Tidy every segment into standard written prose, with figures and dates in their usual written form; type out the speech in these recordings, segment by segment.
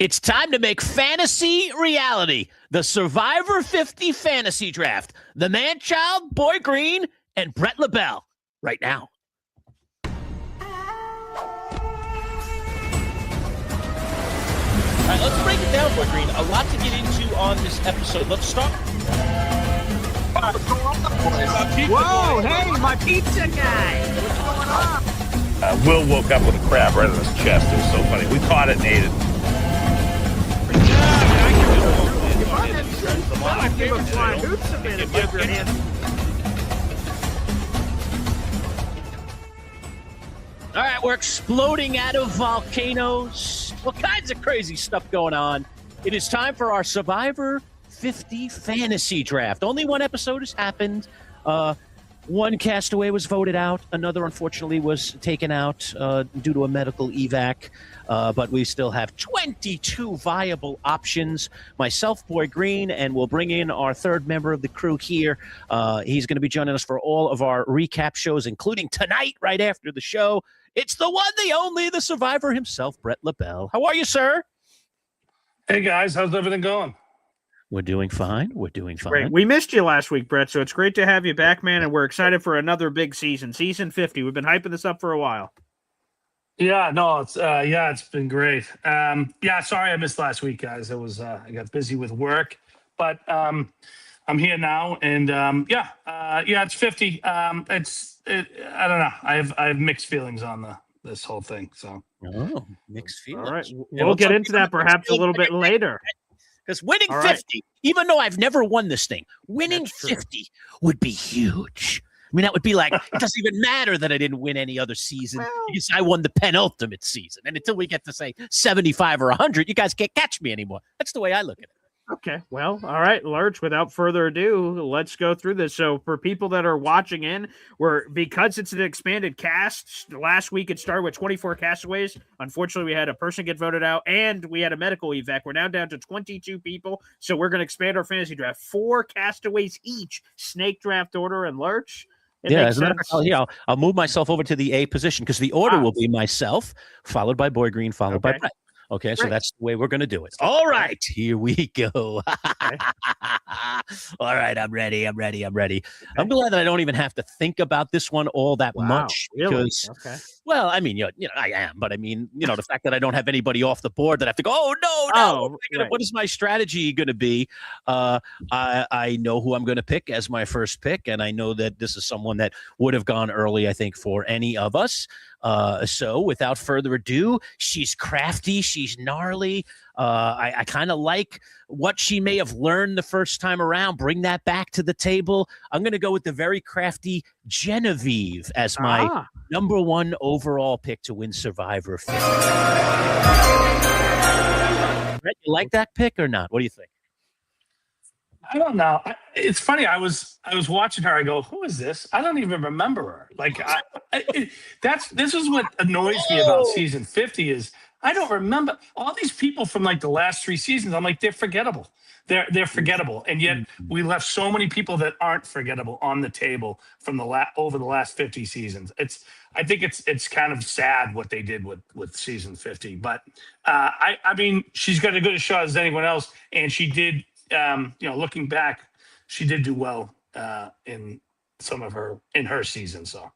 It's time to make fantasy reality. The Survivor 50 Fantasy Draft. The Manchild, Boy Green, and Bret LaBelle. Right now. All right, let's break it down, Boy Green. A lot to get into on this episode. Let's start. Whoa, hey, my pizza guy. What's going on? Will woke up with a crab right in his chest. It was so funny. We caught it and ate it. Give a flying hoops a minute, give your hand. All right, we're exploding out of volcanoes. All kinds of crazy stuff going on. It is time for our Survivor 50 Fantasy Draft. Only one episode has happened. One castaway was voted out. Another, unfortunately, was taken out due to a medical evac. But we still have 22 viable options. Myself, Boy Green, and we'll bring in our third member of the crew here. He's going to be joining us for all of our recap shows, including tonight, right after the show. It's the one, the only, the survivor himself, Bret LaBelle. How are you, sir? Hey, guys. How's everything going? We're doing fine. We're doing fine. Great. We missed you last week, Bret, so it's great to have you back, man, and we're excited for another big season, season 50. We've been hyping this up for a while. Yeah, no, it's been great. Sorry I missed last week, guys. I got busy with work, but I'm here now, and it's 50. I don't know. I have mixed feelings on this whole thing. So mixed feelings. All right, we'll get into that perhaps a little bit later. Because winning 50, even though I've never won this thing, winning 50 would be huge. I mean, that would be like, it doesn't even matter that I didn't win any other season because I won the penultimate season. And until we get to, say, 75 or 100, you guys can't catch me anymore. That's the way I look at it. Okay, well, all right, Lurch, without further ado, let's go through this. So for people that are watching in, because it's an expanded cast, last week it started with 24 castaways. Unfortunately, we had a person get voted out, and we had a medical evac. We're now down to 22 people, so we're going to expand our fantasy draft. 4 castaways each, snake draft order, and Lurch. I'll move myself over to the A position because the order will be myself, followed by Boy Green, followed by Bret. Okay, so that's the way we're going to do it. All right, here we go. All right, I'm ready. I'm glad that I don't even have to think about this one all that much. Really? Because, well, I mean, I am, but I mean, the fact that I don't have anybody off the board that I have to go, oh, no. What is my strategy going to be? I know who I'm going to pick as my first pick, and I know that this is someone that would have gone early, I think, for any of us. So without further ado, she's crafty, she's gnarly. I kind of like what she may have learned the first time around. Bring that back to the table. I'm going to go with the very crafty Genevieve as my number 1 overall pick to win Survivor 50. Bret, you like that pick or not? What do you think? I don't know. It's funny. I was watching her. I go, who is this? I don't even remember her. Like, this is what annoys me about season 50 is I don't remember all these people from like the last 3 seasons. I'm like, they're forgettable. They're forgettable, and yet we left so many people that aren't forgettable on the table from over the last 50 seasons. I think it's kind of sad what they did with season 50. But I mean, she's got as good a shot as anyone else, and she did. Looking back, she did do well in her season. So,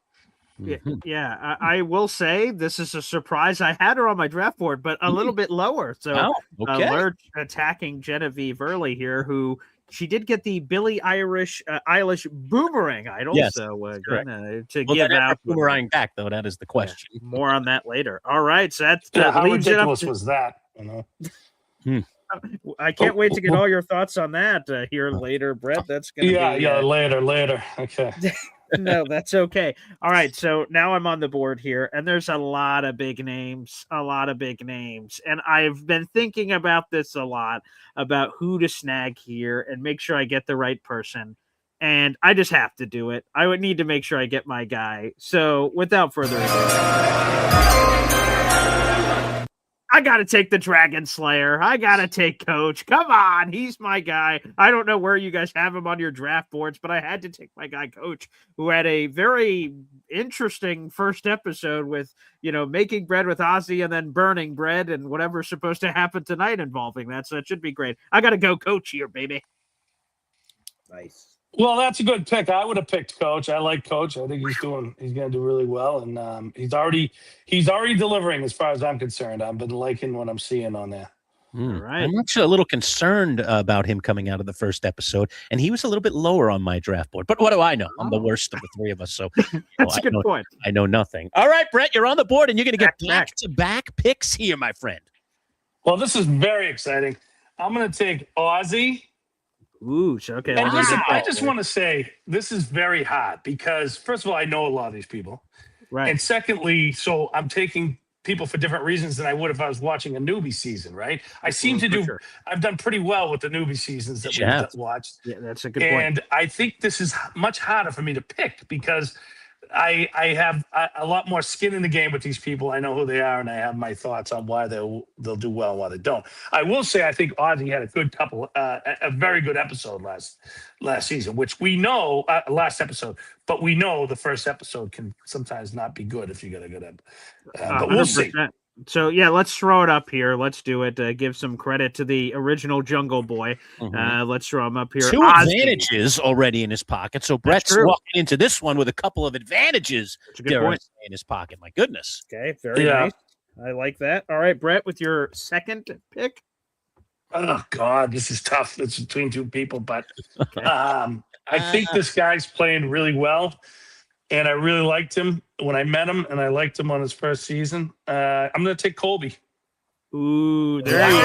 I will say this is a surprise. I had her on my draft board, but a little bit lower. So, Lurch attacking Genevieve early here, who she did get the Billie Eilish boomerang idol. Yes, so to give out boomerang back though. That is the question. Yeah, more on that later. All right, so that's how ridiculous was that? I can't wait to get all your thoughts on that here later, Bret. That's gonna be later. Okay. No, that's okay. All right, so now I'm on the board here, and there's a lot of big names, and I've been thinking about this a lot about who to snag here and make sure I get the right person, and I just have to do it. I would need to make sure I get my guy. So, without further ado, I got to take the Dragon Slayer. I got to take Coach. Come on. He's my guy. I don't know where you guys have him on your draft boards, but I had to take my guy Coach, who had a very interesting first episode with, making bread with Ozzy and then burning bread and whatever's supposed to happen tonight involving that. So it should be great. I got to go Coach here, baby. Nice. Well, that's a good pick. I would have picked Coach. I like Coach. I think he's going to do really well, and he's already delivering as far as I'm concerned. I've been liking what I'm seeing on there. All right. I'm actually a little concerned about him coming out of the first episode, and he was a little bit lower on my draft board. But what do I know? I'm the worst of the three of us, so that's a good point. I know nothing. All right, Brett, you're on the board, and you're going to get back-to-back picks here, my friend. Well, this is very exciting. I'm going to take Ozzy. Ooh, okay. And listen, I just want to say this is very hard because, first of all, I know a lot of these people. Right. And secondly, so I'm taking people for different reasons than I would if I was watching a newbie season, right? I've done pretty well with the newbie seasons that we've watched. Yeah, that's a good point. And I think this is much harder for me to pick because I have a lot more skin in the game with these people. I know who they are, and I have my thoughts on why they'll do well and why they don't. I will say I think Ozzy had a very good episode last season, which we know last episode, but we know the first episode can sometimes not be good if you get a good episode. But we'll see. So, yeah, let's throw it up here. Let's do it. Give some credit to the original Jungle Boy. Let's throw him up here. Two advantages already in his pocket. So Brett's walking into this one with a couple of advantages in his pocket. My goodness. Okay, very nice. I like that. All right, Brett, with your second pick. Oh, God, this is tough. It's between two people, but I think this guy's playing really well. And I really liked him when I met him, and I liked him on his first season. I'm going to take Colby. Ooh, there you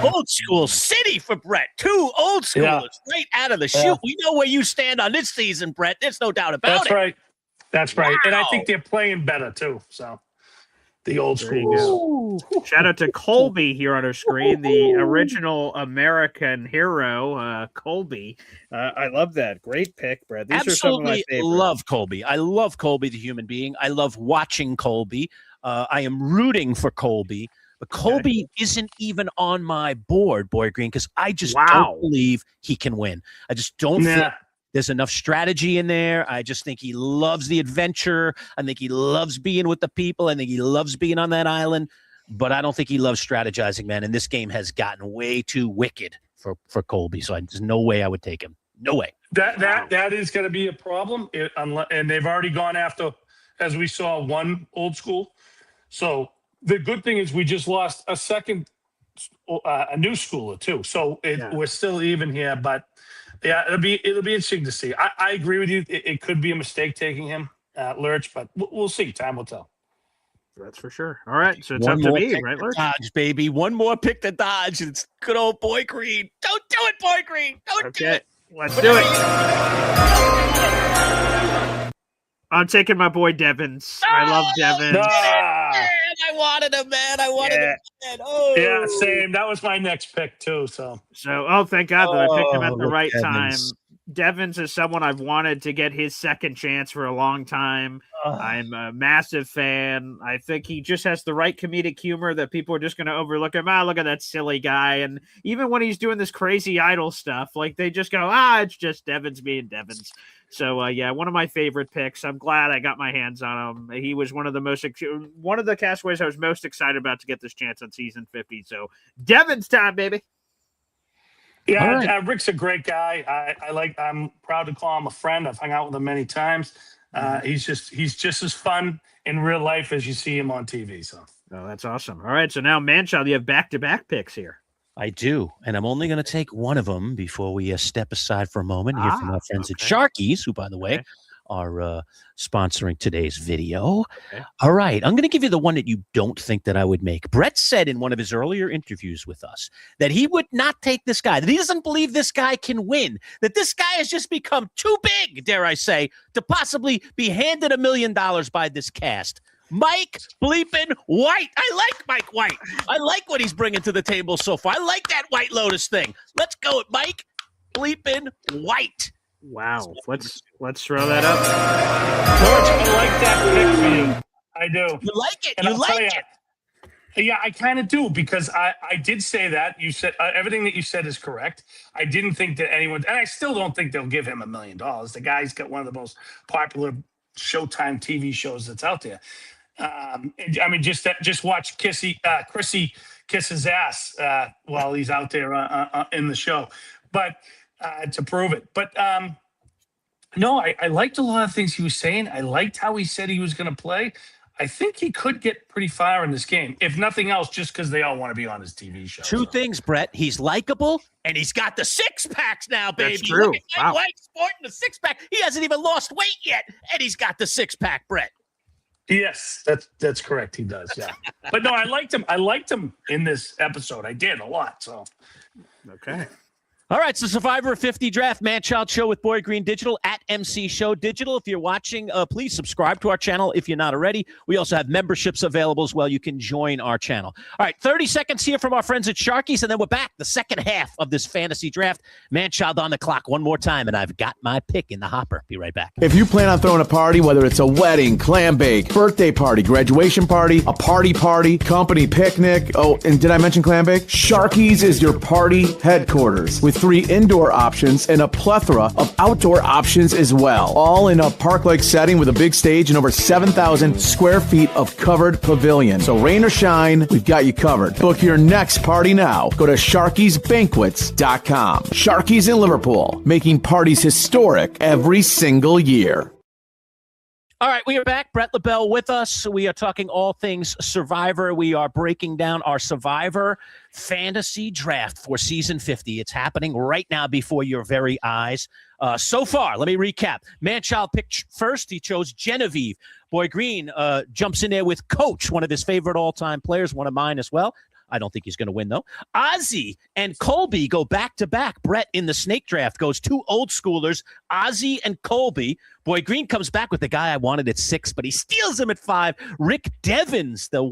go. Old school city for Brett. Two old schoolers right out of the chute. We know where you stand on this season, Brett. There's no doubt about it. That's right. That's right. And I think they're playing better, too. So the old schools. Shout out to Colby here on our screen, the original American hero, Colby. I love that. Great pick, Brad. These are some of my favorites. Love Colby. I love Colby, the human being. I love watching Colby. I am rooting for Colby. But Colby isn't even on my board, Boy Green, because I just don't believe he can win. I just don't think there's enough strategy in there. I just think he loves the adventure. I think he loves being with the people. I think he loves being on that island. But I don't think he loves strategizing, man. And this game has gotten way too wicked for Colby. So there's no way I would take him. No way. That is going to be a problem. And they've already gone after, as we saw, one old school. So the good thing is we just lost a new schooler too. So we're still even here, but yeah, it'll be interesting to see. I agree with you. It could be a mistake taking him, Lurch, but we'll see. Time will tell. That's for sure. All right, so it's up to me, right, Lurch? Dodge, baby. One more pick to dodge. It's good old Boy Green. Don't do it, Boy Green. Don't do it. Let's do it. I'm taking my boy Devins. I love Devins. I wanted him, man. I wanted him. Man. Oh, yeah, same. That was my next pick too. So, thank God that I picked him at the right time. Devins is someone I've wanted to get his second chance for a long time. I'm a massive fan. I think he just has the right comedic humor that people are just going to overlook him. Look at that silly guy. And even when he's doing this crazy idol stuff, like they just go, it's just Devins being Devins. So, one of my favorite picks. I'm glad I got my hands on him. He was one of the castaways I was most excited about to get this chance on season 50. So, Devins time, baby. Yeah, Rick's a great guy. I'm proud to call him a friend. I've hung out with him many times. He's just as fun in real life as you see him on TV. So, that's awesome. All right, so now Manchild, you have back-to-back picks here. I do, and I'm only going to take one of them before we step aside for a moment and hear from our friends at Sharkies, who, by the way, are sponsoring today's video. Okay. All right, I'm going to give you the one that you don't think that I would make. Brett said in one of his earlier interviews with us that he would not take this guy, that he doesn't believe this guy can win, that this guy has just become too big, dare I say, to possibly be handed $1 million by this cast. Mike bleeping White. I like Mike White. I like what he's bringing to the table so far. I like that White Lotus thing. Let's go, Mike bleeping White. Wow. Let's throw that up. George, I like that pick for you. I do. You like it. And You I'll tell like you, it. Yeah, I kind of do, because I did say that. You said everything that you said is correct. I didn't think that anyone, and I still don't think they'll give him $1 million. The guy's got one of the most popular Showtime TV shows that's out there. I mean, just watch Chrissy kiss his ass while he's out there in the show, but to prove it. But no, I liked a lot of things he was saying. I liked how he said he was going to play. I think he could get pretty far in this game, if nothing else, just because they all want to be on his TV show. Two things, Brett. He's likable, and he's got the six packs now, baby. That's true. Look at Mike White sporting the six pack. He hasn't even lost weight yet, and he's got the six pack, Brett. Yes, that's correct. He does, yeah. But no, I liked him. I liked him in this episode. I did a lot. So Okay. All right, so Survivor 50 Draft, Manchild Show with Boy Green Digital at MC Show Digital. If you're watching, please subscribe to our channel if you're not already. We also have memberships available as well. You can join our channel. All right, 30 seconds here from our friends at Sharkies, and then we're back. The second half of this fantasy draft. Manchild on the clock one more time, and I've got my pick in the hopper. Be right back. If you plan on throwing a party, whether it's a wedding, clam bake, birthday party, graduation party, a party, company picnic, oh, and did I mention clam bake? Sharkies is your party headquarters with 3 indoor options and a plethora of outdoor options as well. All in a park-like setting with a big stage and over 7,000 square feet of covered pavilion. So rain or shine, we've got you covered. Book your next party now. Go to SharkiesBanquets.com. Sharkies in Liverpool, making parties historic every single year. All right, we are back. Bret LaBelle with us. We are talking all things Survivor. We are breaking down our Survivor fantasy draft for season 50. It's happening right now before your very eyes. So far, let me recap. Manchild picked first. He chose Genevieve. Boy Green jumps in there with Coach, one of his favorite all-time players, one of mine as well. I don't think he's going to win, though. Ozzy and Colby go back-to-back. Brett in the snake draft goes 2 old schoolers, Ozzy and Colby. Boy Green comes back with the guy I wanted at 6, but he steals him at 5. Rick Devens, the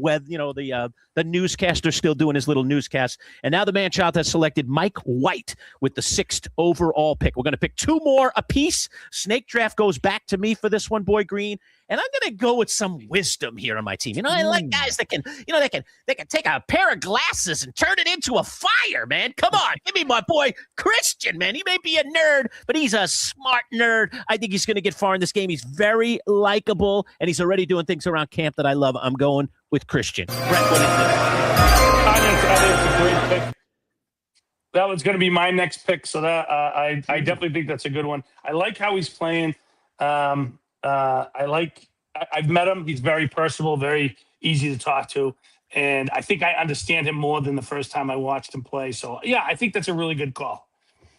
newscaster, still doing his little newscast. And now the Manchild has selected Mike White with the 6th overall pick. We're going to pick 2 more apiece. Snake draft goes back to me for this one, Boy Green. And I'm going to go with some wisdom here on my team. You know, I like guys that can, they can take a pair of glasses and turn it into a fire, man. Come on. Give me my boy Christian, man. He may be a nerd, but he's a smart nerd. I think he's going to get far in this game. He's very likable, and he's already doing things around camp that I love. I'm going with Christian. Brett, what do you think? I think it's a great pick. That was going to be my next pick, so that I definitely think that's a good one. I like how he's playing. I've met him. He's very personable, very easy to talk to. And I think I understand him more than the first time I watched him play. So, yeah, I think that's a really good call.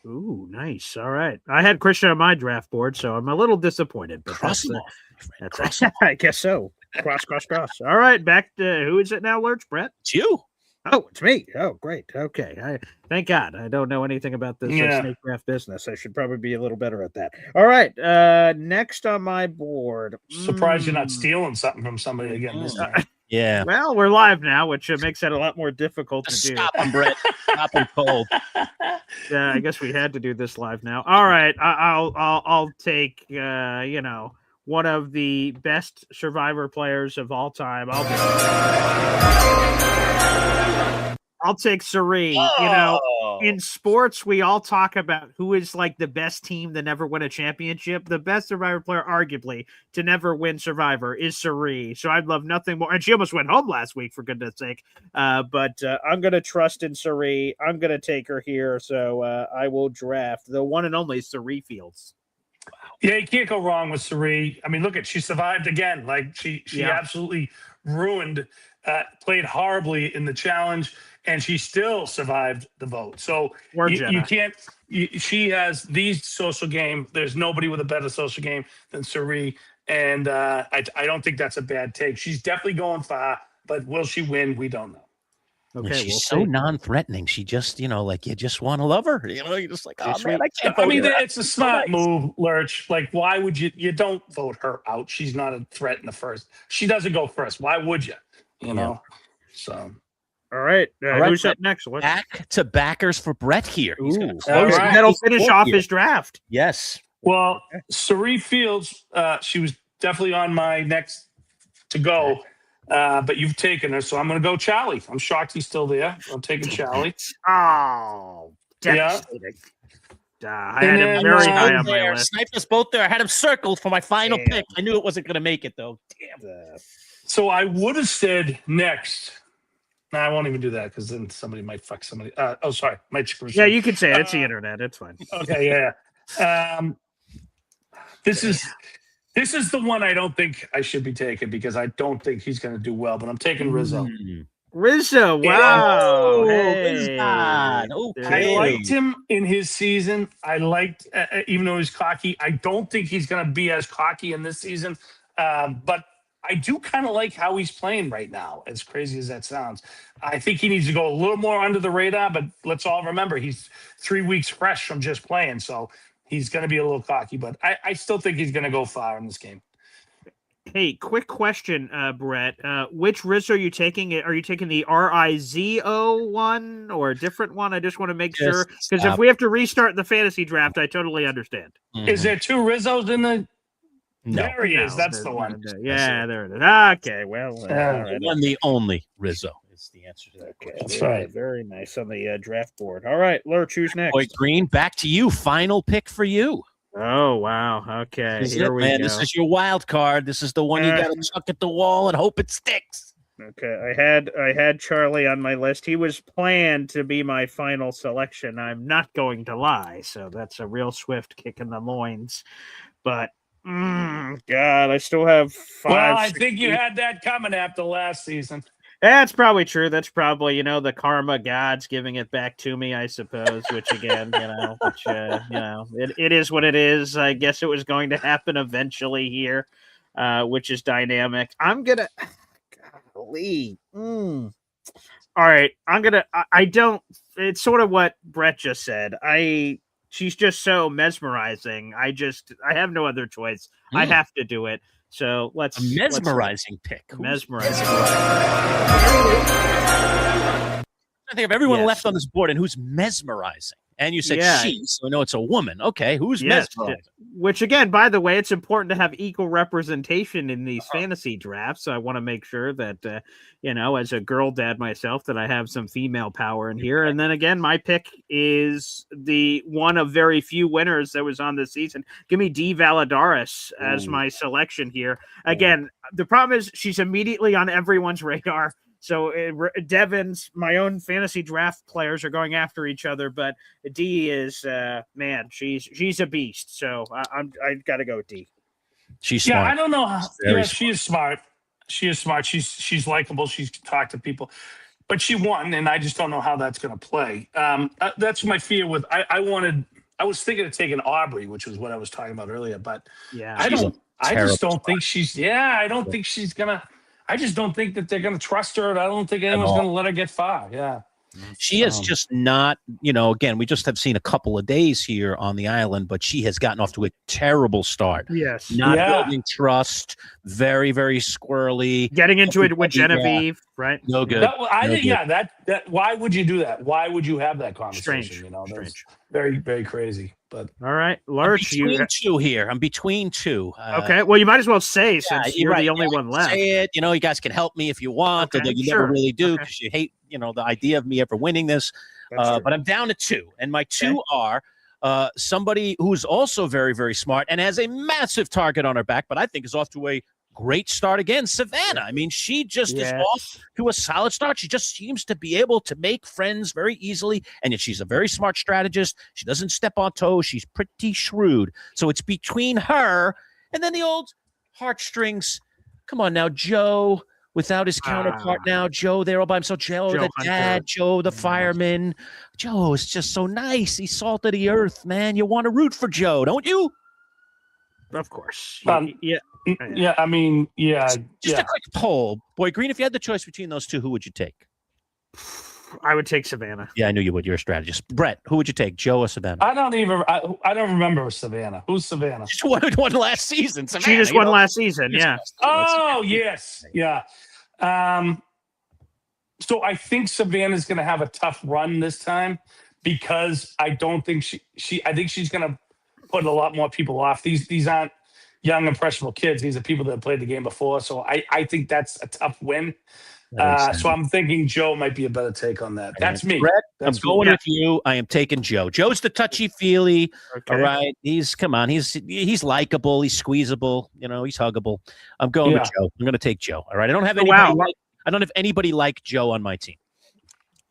Ooh, nice. All right. I had Christian on my draft board, so I'm a little disappointed. But Cross him that's I guess so. Cross. All right. Back to who is it now, Lurch? Brett? It's you. Oh, it's me. Oh, great. Okay. Thank God. I don't know anything about this snake draft business. I should probably be a little better at that. All right. Next on my board. Surprised you're not stealing something from somebody again this time. Yeah. Well, we're live now, which makes it a lot more difficult to do. Stop him, Brett. Stop him cold. Yeah, I guess we had to do this live now. All right. I'll take one of the best Survivor players of all time. I'll take Sari. In sports, we all talk about who is like the best team to never win a championship. The best Survivor player, arguably, to never win Survivor is Sari. So I'd love nothing more. And she almost went home last week, for goodness sake. But I'm going to trust in Sari. I'm going to take her here. So I will draft the one and only Sari Fields. Yeah, you can't go wrong with Sari. I mean, look she survived again. Like she absolutely ruined, played horribly in the challenge, and she still survived the vote. So you can't. She has the social game. There's nobody with a better social game than Sari, and I don't think that's a bad take. She's definitely going far, but will she win? We don't know. Okay, she's so non-threatening. She just, you just want to love her. You're just like, oh man, I can't vote. I mean, it's a smart move, Lurch. Like, why would you don't vote her out? She's not a threat in the first. She doesn't go first. Why would you? You know. So. All right. Who's up next? Back to backers for Brett here. He's going to close. That'll finish off his draft. Yes. Well, Sari Fields, she was definitely on my next to go. But you've taken her, so I'm going to go Charlie. I'm shocked he's still there. I'm taking Charlie. Oh, Yeah. devastating. I And had him then, very high Both on my there. list. Sniped us both there. I had him circled for my final Damn. pick. I knew it wasn't going to make it, though. Damn. So I would have said next. No, I won't even do that because then somebody might fuck somebody. Sorry. Might screw Yeah, somebody. you can say it. It's the internet. It's fine. Okay, yeah. This is the one I don't think I should be taking because I don't think he's going to do well. But I'm taking Rizzo. Rizzo, wow. Oh, Hey. Rizzo. Okay. I liked him in his season. I liked, even though he's cocky. I don't think he's going to be as cocky in this season. But I do kind of like how he's playing right now. As crazy as that sounds, I think he needs to go a little more under the radar. But let's all remember he's 3 weeks fresh from just playing, so he's going to be a little cocky. But I still think he's going to go far in this game. Hey, quick question, Brett. Which Rizzo are you taking? Are you taking the Rizzo one or a different one? I just want to make sure, because if we have to restart the fantasy draft, I totally understand. Is there two Rizzos in the? No. There he is. That's the one. Yeah, there it is. Okay, well, all right. The one, the only Rizzo is the answer to that question. That's right. Very nice on the draft board. All right, Lurch, who's next? Boy Green, back to you. Final pick for you. Oh, wow. Okay, This is here it, we man. go. This is your wild card. This is the one you got to chuck at the wall and hope it sticks. Okay, I had Charlie on my list. He was planned to be my final selection. I'm not going to lie. So that's a real swift kick in the loins. But God, I still have 5. Well, I think you had that coming after last season. That's probably true. That's probably, the karma gods giving it back to me, I suppose, which again, it is what it is. I guess it was going to happen eventually here, which is dynamic. I'm going to, golly. All right. It's sort of what Brett just said. She's just so mesmerizing. I have no other choice. I have to do it. So let's A mesmerizing pick. Mesmerizing. I think of everyone Yes. left on this board and who's mesmerizing. And you said Yeah. she, so I know it's a woman. Okay, who's Yes. mesmerizing? Which again, by the way, it's important to have equal representation in these fantasy drafts. So I want to make sure that, as a girl dad myself, that I have some female power in here. And then again, my pick is the one of very few winners that was on this season. Give me D. Valadares as my selection here. Again, the problem is she's immediately on everyone's radar. So Devin's, my own fantasy draft players are going after each other, but D is man, she's a beast. So I got to go with D. She's smart. Yeah, I don't know how. Very She is smart. She is smart. She's likable. She's talked to people, but she won, and I just don't know how that's going to play. That's my fear with. I was thinking of taking Aubrey, which was what I was talking about earlier, but Yeah, I just terrible don't think she's. Yeah, I don't think she's gonna. I just don't think that they're going to trust her. I don't think anyone's going to let her get far. Yeah. She is just not, again, we just have seen a couple of days here on the island, but she has gotten off to a terrible start. Yes. Not building trust, very, very squirrely. Getting into it with Genevieve, right? No good. That why would you do that? Why would you have that conversation? Strange. That's Strange. very, very crazy. But All right, I'm Lurch, between two here. I'm between two. okay. Well, you might as well say since you're right. the only Yeah, one left. Say it. You guys can help me if you want, Okay, although you sure. never really do Okay. because you hate, the idea of me ever winning this. That's true. But I'm down to two, and my two are somebody who's also very, very smart and has a massive target on her back, but I think is off to a great start again. Savannah. I mean, she just is off to a solid start. She just seems to be able to make friends very easily, and yet she's a very smart strategist. She doesn't step on toes. She's pretty shrewd. So it's between her and then the old heartstrings. Come on now, Joe. Without his counterpart now, Joe there all by himself. Joe the Hunter. dad, Joe the fireman. Joe is just so nice. He's salt of the earth, man. You want to root for Joe, don't you? Of course. Yeah. I mean, Just a quick poll. Boy Green, if you had the choice between those two, who would you take? I would take Savannah. Yeah, I knew you would. You're a strategist. Brett, who would you take, Joe or Savannah? I don't remember Savannah. Who's Savannah? Just won last season. Savannah, She just won last season. Yeah. Oh, yes. Yeah. So I think Savannah's going to have a tough run this time because I don't think I think she's going to put a lot more people off. These aren't, young, impressionable kids. These are people that have played the game before. So I think that's a tough win. That makes So sense. I'm thinking Joe might be a better take on that. All That's right. me. Brett, That's I'm going me. with you. I am taking Joe. Joe's the touchy-feely. Okay. All right. He's likable. He's squeezable. He's huggable. I'm going with Joe. I'm going to take Joe. All right. I don't have anybody like Joe on my team.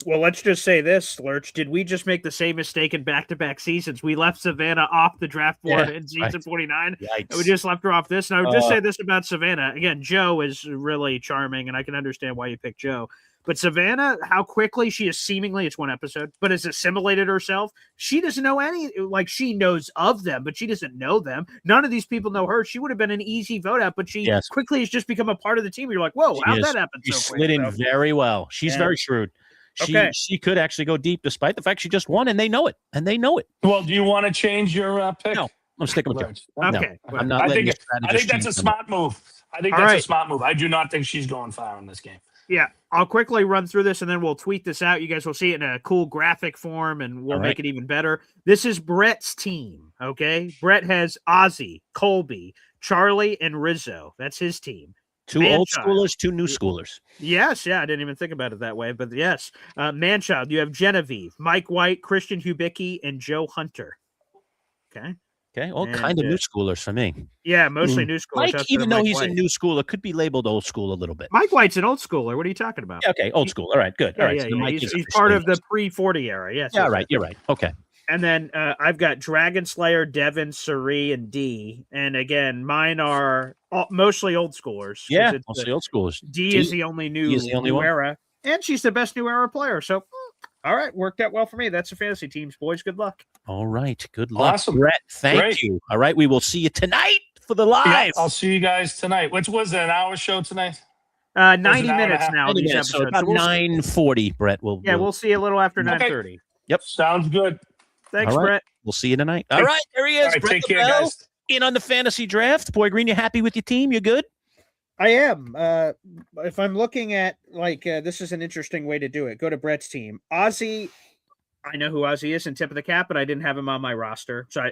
Well, let's just say this, Lurch. Did we just make the same mistake in back-to-back seasons? We left Savannah off the draft board in season 49, and we just left her off this. And I would just say this about Savannah. Again, Joe is really charming, and I can understand why you picked Joe. But Savannah, how quickly she is seemingly, it's one episode, but has assimilated herself. She doesn't know she knows of them, but she doesn't know them. None of these people know her. She would have been an easy vote out, but she quickly has just become a part of the team. You're like, whoa, how'd that happen She so slid quick? in very well. She's very shrewd. She could actually go deep despite the fact she just won, and they know it. Well, do you want to change your pick? No, I'm sticking with Joe. Okay. No, I'm not. I think that's a smart move. A smart move. I do not think she's going far in this game. Yeah, I'll quickly run through this, and then we'll tweet this out. You guys will see it in a cool graphic form, and we'll make it even better. This is Brett's team, okay? Brett has Ozzy, Colby, Charlie, and Rizzo. That's his team. 2 old schoolers, 2 new schoolers. Yes, I didn't even think about it that way, but yes. Manchild, you have Genevieve, Mike White, Christian Hubicki, and Joe Hunter. Okay. All kind of new schoolers for me. Yeah, mostly new schoolers. Mike, even though he's a new schooler, could be labeled old school a little bit. Mike White's an old schooler. What are you talking about? Yeah, okay, old school. All right, good. Yeah, all right. Yeah, so he's part of the pre-40 era. Yes. Yeah, right. You're right. Okay. And then I've got Dragon Slayer, Devin, Suri, and D. And again, mine are mostly old schoolers. Yeah, mostly old schoolers. D is the only new era, and she's the best new era player. So, all right, worked out well for me. That's the fantasy teams, boys. Good luck. All right, good luck. Awesome. Brett, thank you. All right, we will see you tonight for the live. Yeah, I'll see you guys tonight. Which was it, an hour show tonight? 90 minutes now. 90 minutes, so about 9:40, Brett. We'll see you a little after 9:30. Yep. Sounds good. Thanks, Brett. We'll see you tonight. All right, there he is. All right, Brett take care, LaBelle, guys. in on the fantasy draft. Boy Green, you happy with your team? You good? I am. If I'm looking at, this is an interesting way to do it. Go to Brett's team. Ozzy, I know who Ozzy is and tip of the cap, but I didn't have him on my roster. So I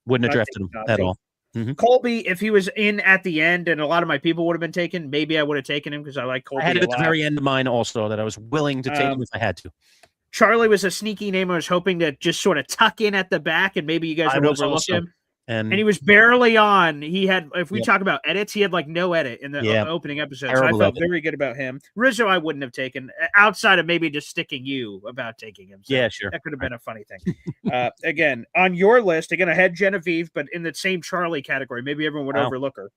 wouldn't have drafted him at all. Mm-hmm. Colby, if he was in at the end and a lot of my people would have been taken, maybe I would have taken him because I like Colby. I had it at the very end of mine also that I was willing to take him if I had to. Charlie was a sneaky name. I was hoping to just sort of tuck in at the back and maybe you guys would overlook him. And he was barely on. He had, if we talk about edits, he had no edit in the opening episode. So I felt very good about him. Rizzo, I wouldn't have taken outside of maybe just sticking you about taking him. So yeah, sure. That could have been a funny thing. Again, on your list, again, I had Genevieve, but in the same Charlie category, maybe everyone would overlook her.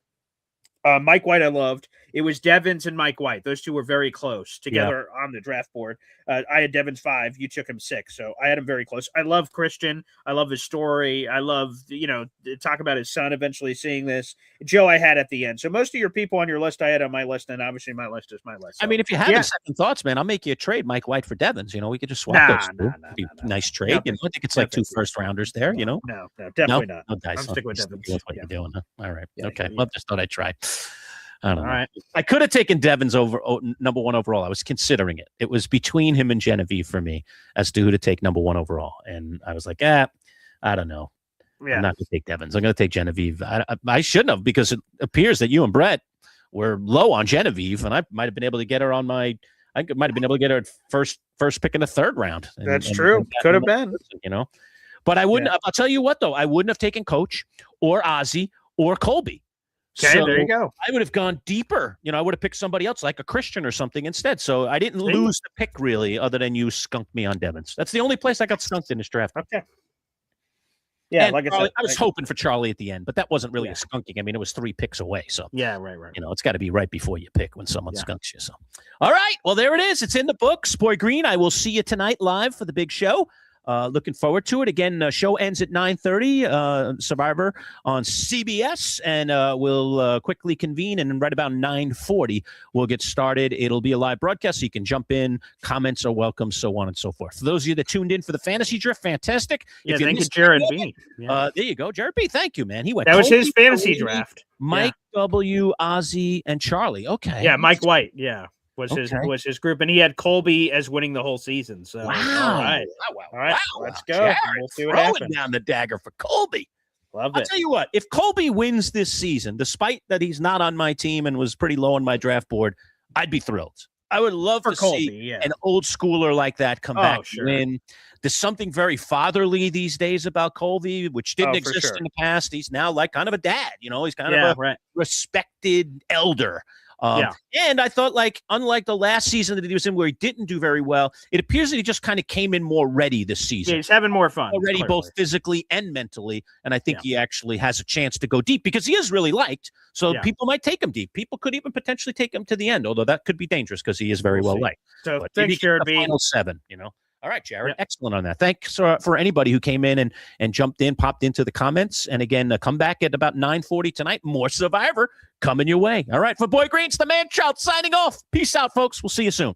Mike White, I loved. It was Devins and Mike White. Those two were very close together on the draft board. I had Devins 5. You took him 6. So I had him very close. I love Christian. I love his story. I love, talk about his son eventually seeing this. Joe, I had at the end. So most of your people on your list, I had on my list. And obviously my list is my list. So, I mean, if you have second thoughts, man, I'll make you a trade, Mike White for Devins. We could just swap those. Nice trade. I think it's like 2 first rounders there, No, definitely not. No dice. I'm sticking with Devins. That's what you're doing. Huh? All right. Okay. Well, just thought I'd try. I don't know. Right. I could have taken Devins over number 1 overall. I was considering it. It was between him and Genevieve for me as to who to take number 1 overall. And I was like, I don't know. Yeah. I'm not going to take Devins. I'm going to take Genevieve. I shouldn't have because it appears that you and Brett were low on Genevieve, and I might have been able to get her at first pick in the 3rd round. That's true. Could have been. But I wouldn't. I'll tell you what, though. I wouldn't have taken Coach or Ozzy or Colby. Okay, so there you go. I would have gone deeper. I would have picked somebody else like a Christian or something instead. So I didn't lose the pick really, other than you skunked me on Devins. That's the only place I got skunked in this draft. Okay. Yeah, and like I said, I was hoping for Charlie at the end, but that wasn't really a skunking. I mean, it was 3 picks away. So yeah, right. It's got to be right before you pick when someone skunks you. So, all right, well there it is. It's in the books. Boy Green, I will see you tonight live for the big show. Looking forward to it. Again, show ends at 9:30, Survivor on CBS, and we'll quickly convene, and right about 9:40, we'll get started. It'll be a live broadcast, so you can jump in. Comments are welcome, so on and so forth. For those of you that tuned in for the Fantasy Draft, fantastic. Yeah, thank you, Jared B. There you go. Jared B, thank you, man. He went. That was his fantasy draft. Mike W, Ozzy, and Charlie. Okay. Yeah, Mike White, was his group, and he had Colby as winning the whole season. So wow, all right, wow. let's go. Jared, we'll see what throwing happens. Down the dagger for Colby. Love I'll it. tell you what, if Colby wins this season, despite that he's not on my team and was pretty low on my draft board, I'd be thrilled. I would love For to Colby, see yeah. an old schooler like that come back sure. and win. There's something very fatherly these days about Colby, which didn't for exist sure. in the past. He's now like kind of a dad, he's kind of a respected elder. And I thought, like, unlike the last season that he was in where he didn't do very well, it appears that he just kind of came in more ready this season. Yeah, he's having more fun. Already, clearly. both physically and mentally. And I think he actually has a chance to go deep because he is really liked. So people might take him deep. People could even potentially take him to the end, although that could be dangerous because he is very well liked. So But thanks, maybe Jared the B. final 7, All right, Jared. Excellent on that. Thanks for anybody who came in and jumped in, popped into the comments. And again, come back at about 9:40 tonight. More Survivor coming your way. All right, for Boy Green's the Manchild signing off. Peace out, folks. We'll see you soon.